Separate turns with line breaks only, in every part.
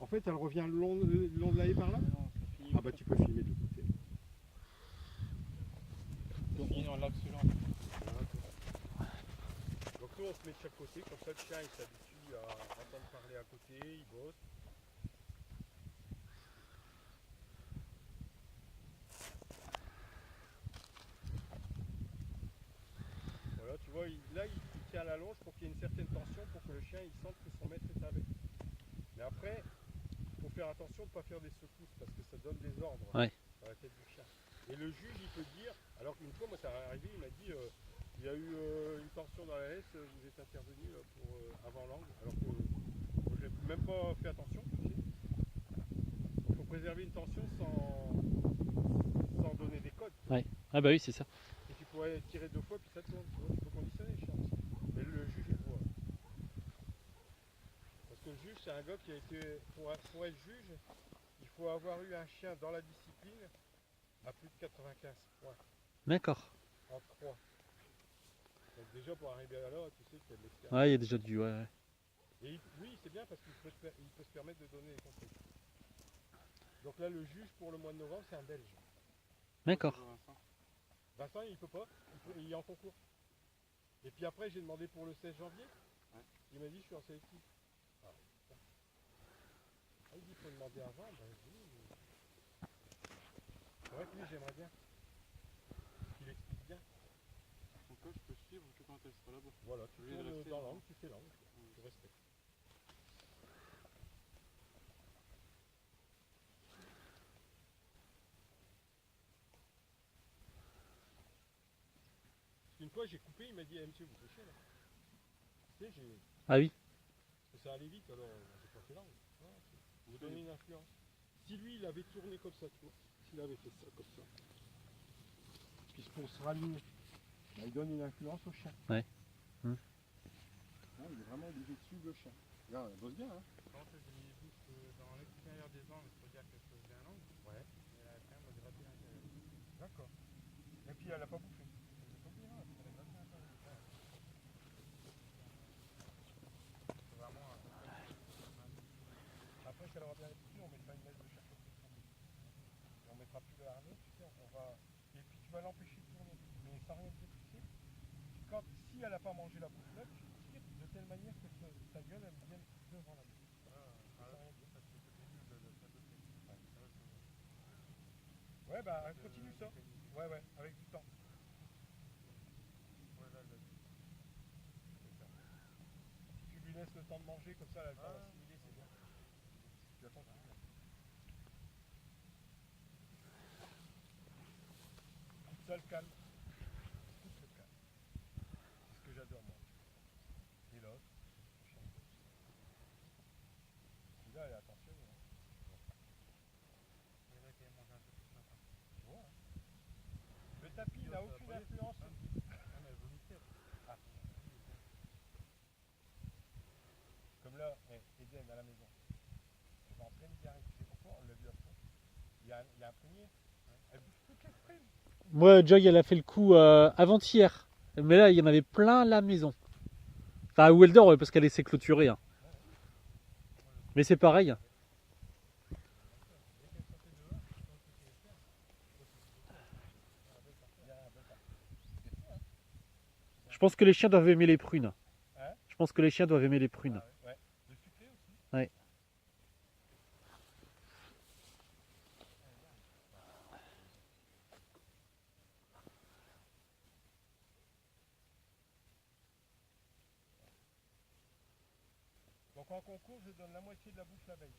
fait, elle revient le long de la haie par là. Ah bah tu peux filmer de l'autre côté.
Donc on l'axe là.
Donc nous on se met de chaque côté, comme ça le chien il s'habitue à entendre parler à côté, il bosse. Voilà, tu vois, là il tient la longe pour qu'il y ait une certaine tension pour que le chien il sente que son maître est avec. Mais après, il faut faire attention de ne pas faire des secousses parce que ça donne des ordres dans la tête du chien. Et le juge il peut dire, alors qu'une fois moi ça m'est arrivé, il m'a dit il y a eu une tension dans la laisse, vous êtes intervenu pour avant l'angle, alors que moi, je n'ai même pas fait attention, tu sais. Il faut préserver une tension sans donner des codes.
Ouais. Ah bah oui, c'est ça.
Et tu pourrais tirer 2 fois puis ça tourne, tu vois, tu peux conditionner le chien aussi. Mais le juge il voit. Parce que le juge c'est un gars qui a été, pour être juge, il faut avoir eu un chien dans la discipline à plus de 95 points.
D'accord.
En 3. Donc déjà pour arriver à là, tu sais qu'il y a de l'expérience.
Ouais, il y a déjà du... Ouais.
Et oui, c'est bien parce qu'il peut se permettre de donner les conseils. Donc là, le juge pour le mois de novembre, c'est un Belge.
D'accord.
Vincent, il peut pas, il est en concours. Et puis après, j'ai demandé pour le 16 janvier. Ouais. Il m'a dit, je suis en sélectif. Ah, il dit, il faut demander avant. Ben, c'est vrai que lui, j'aimerais bien qu'il explique bien.
Donc là, je peux suivre que quand elle sera là-bas.
Voilà, tu tournes dans l'angle, tu fais l'angle, tu respectes. Une fois, j'ai coupé, il m'a dit, monsieur, vous pêchez là. Tu sais,
Ah oui.
ça allait vite, alors j'ai pas fait l'angle. Vous donnez une influence. Si lui, il avait tourné comme ça, tu vois, s'il avait fait ça comme ça, puis pour se raligner, ben, il donne une influence au chien.
Ouais.
Hein, il est vraiment obligé de suivre le chien. Regarde, elle bosse bien, hein.
Quand j'ai mis les bouches dans l'extérieur des angles pour dire qu'elle faisait un angle,
Ouais.
et elle a quand même gratté l'intérieur.
D'accord. Et puis elle a pas bouffé. Elle a pas oublié, non, elle a gratté l'intérieur.
C'est vraiment un
Après, quand elle aura bien écouté, on mettra une laisse de chaque côté de son bouche. Et on mettra plus le harnais, tu sais, on va... Et puis tu vas l'empêcher de tourner, mais sans rien dire, tu sais. Si elle n'a pas mangé la bouffe là, tu tires de telle manière que sa gueule, elle vienne devant la bouche. Sans rien dire. Ouais, bah continue ça. Ouais, ouais, avec du temps. Si tu lui laisses le temps de manger, comme ça, elle a le temps d'assimiler, c'est bien. Tu vas continuer. Tout ça, le calme. Tout le calme. C'est ce que j'adore, moi. Et l'autre. Celui-là, elle est attentionnée. Hein.
Il y en a qui aiment manger un peu plus longtemps.
Tu vois, hein. Le tapis, il n'a aucune influence.
Ah, mais vous niquez.
Ah. Comme là, Eden à la maison. Elle va en pleine diarrhée. Tu sais pourquoi? On l'a vu après. Il y a un prunier. Elle bouffe toutes les prunes.
Moi, Joy, elle a fait le coup avant-hier. Mais là, il y en avait plein la maison. Enfin, où elle dort, ouais, parce qu'elle essaie clôturée. Hein. Mais c'est pareil. Je pense que les chiens doivent aimer les prunes.
Hein?
Je pense que les chiens doivent aimer les prunes.
Ah, ouais. Le sucré aussi.
Ouais.
Donc en concours, je donne la moitié de la bouffe la veille.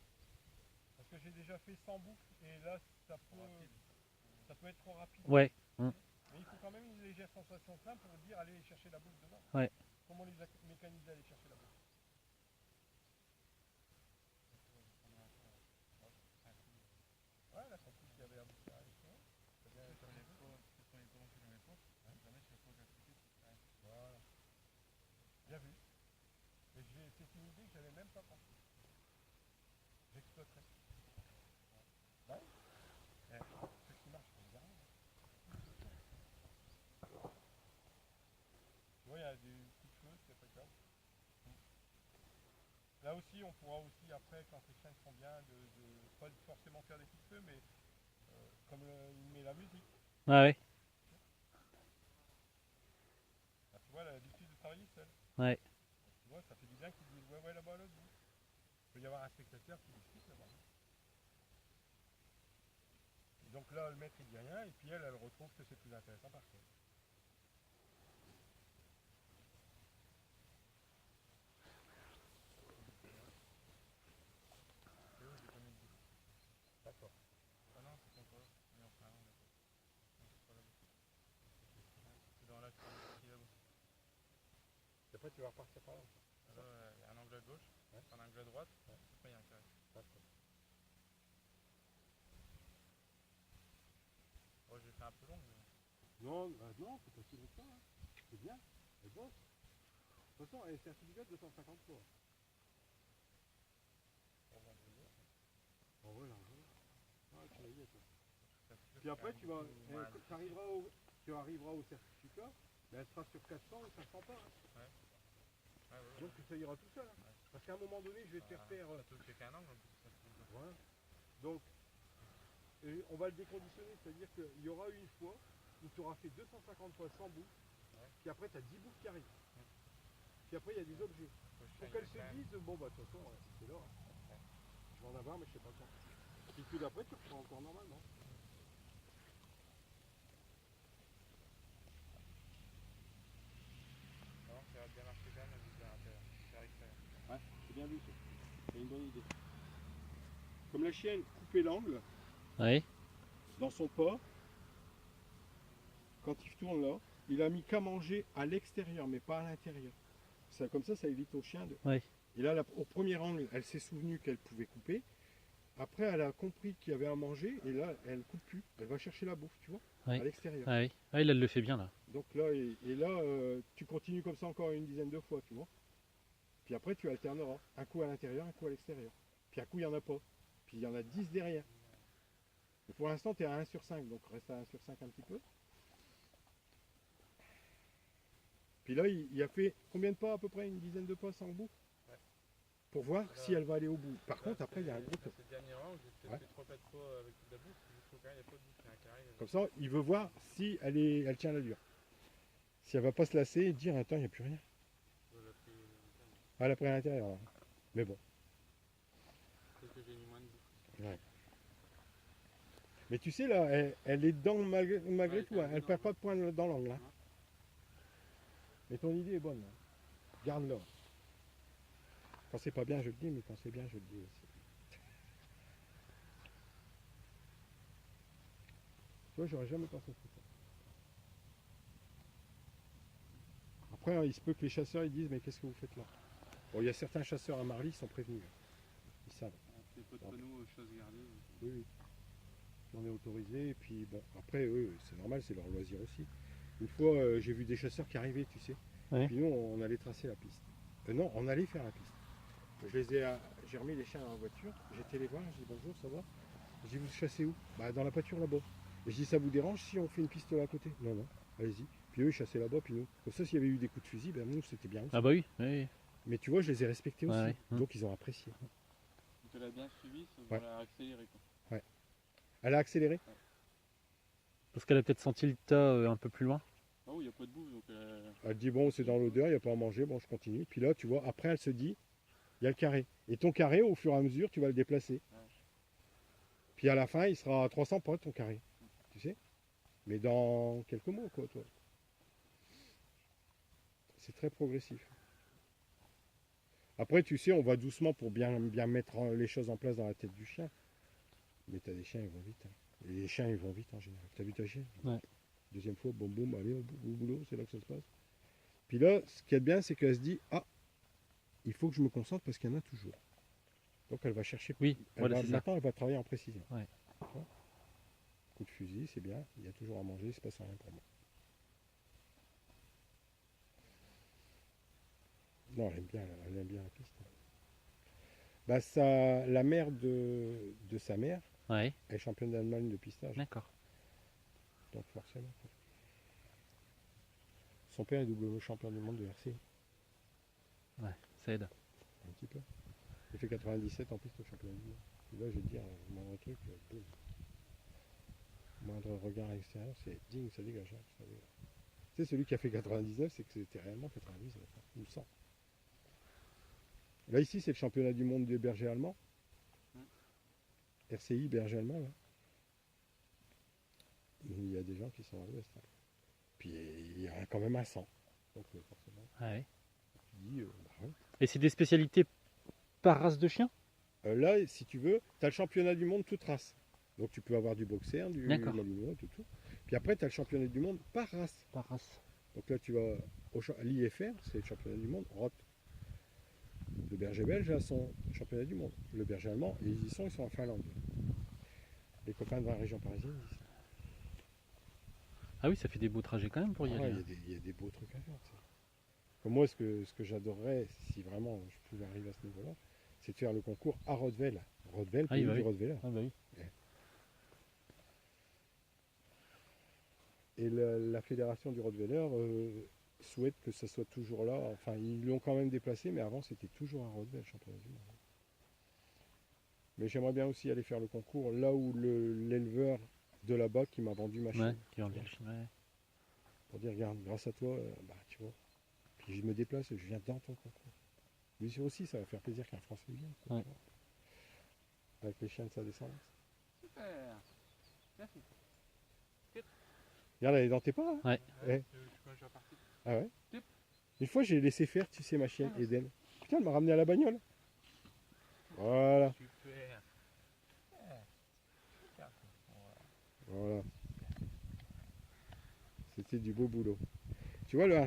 Parce que j'ai déjà fait 100 bouffes et là, ça peut être trop rapide.
Ouais.
Mais il faut quand même une légère sensation de faim pour dire aller chercher la bouffe demain.
Ouais.
Comment les mécaniser aller chercher la bouffe? Ouais, là, son coup qu'il y avait à bouffer à l'écran. T'as bien cherché la bouffe. Voilà. Bien vu. Et c'est une idée que j'avais même pas pensé. J'exploiterai. Ouais. Ce qui marche, c'est bien. Tu vois, il y a des coups de feu, c'est pas grave. Là aussi, on pourra aussi après, quand les chiens sont bien, pas forcément faire des coups de feu, mais comme il met la musique.
Ah ouais.
Là, tu vois, elle a l'habitude de travailler seule.
Ouais.
Tu vois, ça fait du bien qu'il dise ouais là-bas à l'autre bout. Il peut y avoir un spectateur qui discute là-bas. Donc là, le maître il dit rien, et puis elle retrouve que c'est plus intéressant par contre. D'accord.
Ah non, c'est contre eux. Mais enfin, non, d'accord. Non, c'est pas là-bas. C'est dans l'axe qui est là-bas.
Et après, tu vas repartir par là.
Là, il y a un angle à gauche,
Ouais.
un angle à droite,
Ouais.
après il y a un carré.
D'accord.
Bon, j'ai fait un peu long, mais
Non, non, c'est pas si long que ça. Hein. C'est bien. Elle bosse. De toute façon, elle est certificat de 250 fois. Oh voilà, voilà. Ah, tu vas y être. Puis après, tu arriveras au certificat, mais elle sera sur 400 ou 500 pas. Hein.
ouais,
Donc ça ira tout seul. Hein.
Ouais.
Parce qu'à un moment donné, je vais te faire faire.
ça touche qu'un angle en plus. Ça touche.
Voilà. Donc, on va le déconditionner, c'est-à-dire qu'il y aura une fois où tu auras fait 250 fois sans bout, puis après tu as 10 bouts qui arrivent. Puis après il y a des objets. Pour qu'elle se dise, bon bah de toute façon, c'est là. Je vais en avoir, mais je sais pas quand. Puis tout d'après, tu reprends encore normalement.
Alors, ça va bien marcher quand même, la vis à l'intérieur. C'est à l'extérieur.
Ouais, c'est bien vu ça. C'est une bonne idée. Comme la chienne coupait l'angle
Ouais.
dans son pas, quand il tourne là, il a mis qu'à manger à l'extérieur, mais pas à l'intérieur. Comme ça évite au chien de.
Ouais.
Et là, au premier angle, elle s'est souvenue qu'elle pouvait couper. Après, elle a compris qu'il y avait à manger, et là, elle coupe plus. Elle va chercher la bouffe, tu vois,
Ouais.
à l'extérieur.
Ah oui. Ah, il le fait bien là.
Donc là, tu continues comme ça encore une dizaine de fois, tu vois. Puis après, tu alterneras. Un coup à l'intérieur, un coup à l'extérieur. Puis un coup, il n'y en a pas. Puis il y en a 10 derrière. Et pour l'instant, tu es à 1 sur 5, donc reste à 1 sur 5 un petit peu. Puis là, il a fait combien de pas à peu près? Une dizaine de pas sans bout, pour voir si elle va aller au bout. Par contre, après, il y a un gros top.
C'est le dernier rang, j'ai peut-être fait 3-4 fois avec de la bouffe, il faut quand même, il n'y a pas de bouffe, il y a un carré.
Comme ça, il veut voir si elle tient la dure. Si elle va pas se lasser et dire, attends, il n'y a plus rien. Ah, elle a pris à l'intérieur. Là. Mais bon.
Peut-être que j'ai mis moins de bouffe.
Ouais. Mais tu sais, là, elle est dedans malgré tout. Hein. Elle ne perd pas de points dans l'angle. Hein. Mais ton idée est bonne. Hein. Garde-la. Quand c'est pas bien, je le dis, mais quand c'est bien, je le dis aussi. Tu vois, j'aurais jamais pensé à ça. Après, hein, il se peut que les chasseurs ils disent, mais qu'est-ce que vous faites là? Bon, il y a certains chasseurs à Marly, ils sont prévenus. Ils savent.
C'est pas de panneaux aux choses gardées.
Oui, oui. On est autorisé, et puis bon, après, eux, c'est normal, c'est leur loisir aussi. Une fois, j'ai vu des chasseurs qui arrivaient, tu sais.
Ouais.
Puis nous, on allait tracer la piste. Non, on allait faire la piste. J'ai remis les chiens dans la voiture, j'étais les voir, j'ai dit bonjour, ça va? J'ai dit, vous chassez où? Bah, dans la pâture là-bas. Et je dis, ça vous dérange si on fait une piste là à côté? Non, non, allez-y. Puis eux, ils chassaient là-bas, puis nous. Comme ça, s'il y avait eu des coups de fusil, ben nous, c'était bien aussi.
Ah bah oui. Oui.
Mais tu vois, je les ai respectés aussi.
Ouais.
Donc, ils ont apprécié.
Donc elle a bien suivi, sauf
Ouais.
qu'elle a accéléré quoi.
Elle a accéléré?
Parce qu'elle a peut-être senti le tas un peu plus loin.
Ah oui, il n'y a pas de bouffe, donc
Elle dit, bon, c'est dans l'odeur, il n'y a pas à manger, bon, je continue. Puis là, tu vois, après, elle se dit, il y a le carré. Et ton carré, au fur et à mesure, tu vas le déplacer. Puis à la fin, il sera à 300 pas, ton carré. Tu sais? Mais dans quelques mois, quoi, toi. C'est très progressif. Après, tu sais, on va doucement pour bien mettre les choses en place dans la tête du chien. Mais t'as des chiens, ils vont vite. Hein. Et les chiens, ils vont vite en général. T'as vu ta chienne?
Ouais.
Deuxième fois, boum boum, allez au boulot, c'est là que ça se passe. Puis là, ce qui est bien, c'est qu'elle se dit, ah, il faut que je me concentre parce qu'il y en a toujours. Donc elle va chercher.
Oui, voilà, c'est ça.
Maintenant, elle va travailler en précision.
Ouais.
Coup de fusil, c'est bien. Il y a toujours à manger, il ne se passe rien pour moi. Non, elle aime bien la piste. Bah, la mère de sa mère
Ouais.
est championne d'Allemagne de pistage.
D'accord.
Donc forcément. Son père est double champion du monde de RC.
Ouais, ça aide.
Un petit peu. fait 97 en piste au championnat du monde. Et là, je vais te dire, le moindre truc, boum. Moindre regard extérieur, c'est ding, ça dégage. Hein, ça dégage. Tu sais, celui qui a fait 99, c'est que c'était réellement 99, hein, ou 100. Là, ici, c'est le championnat du monde des bergers allemands. RCI, berger allemand, là. Il y a des gens qui sont à l'ouest. Hein. Puis il y en a quand même à 100. Donc forcément,
Ah ouais.
tu dis, bah, ouais.
Et c'est des spécialités par race de chien?
Là, si tu veux, tu as le championnat du monde toute race. Donc tu peux avoir du boxer, du
D'accord.
malinois, tout. Puis après, tu as le championnat du monde par race.
Par race.
Donc là, tu vas à l'IFR, c'est le championnat du monde, Roth. Le berger belge a son championnat du monde. Le berger allemand, ils sont en Finlande. Les copains de la région parisienne, ils y sont.
Ah oui, ça fait des beaux trajets quand même pour y
Ah,
aller.
il y a des beaux trucs à faire. Tu sais. Comme moi, ce que j'adorerais, si vraiment je pouvais arriver à ce niveau-là, c'est de faire le concours à Rottweil. Rottweil,
Ah,
pays
bah
du
oui.
Rottweiler.
Ah bah oui.
Et la fédération du Rottweiler souhaite que ça soit toujours là. Enfin, ils l'ont quand même déplacé, mais avant, c'était toujours à Rottweil, le championnat du monde. Mais j'aimerais bien aussi aller faire le concours là où l'éleveur de là-bas qui m'a vendu ma chienne.
Ouais, qui enlève le chien, ouais.
Pour dire, regarde, grâce à toi, bah, tu vois. Puis je me déplace et je viens dans ton concours. Lui aussi, ça va faire plaisir qu'un Français vienne. Quoi,
Ouais.
tu vois. Avec les chiens de sa descendance.
Super. Merci.
Regarde, elle est dans tes pas. Hein.
Ouais.
Ouais.
Quand je suis reparti.
Ah ouais.
Tip.
Une fois, j'ai laissé faire, tu sais, ma chienne Eden. Putain, elle m'a ramené à la bagnole. Voilà.
Super.
Voilà. C'était du beau boulot. Tu vois, le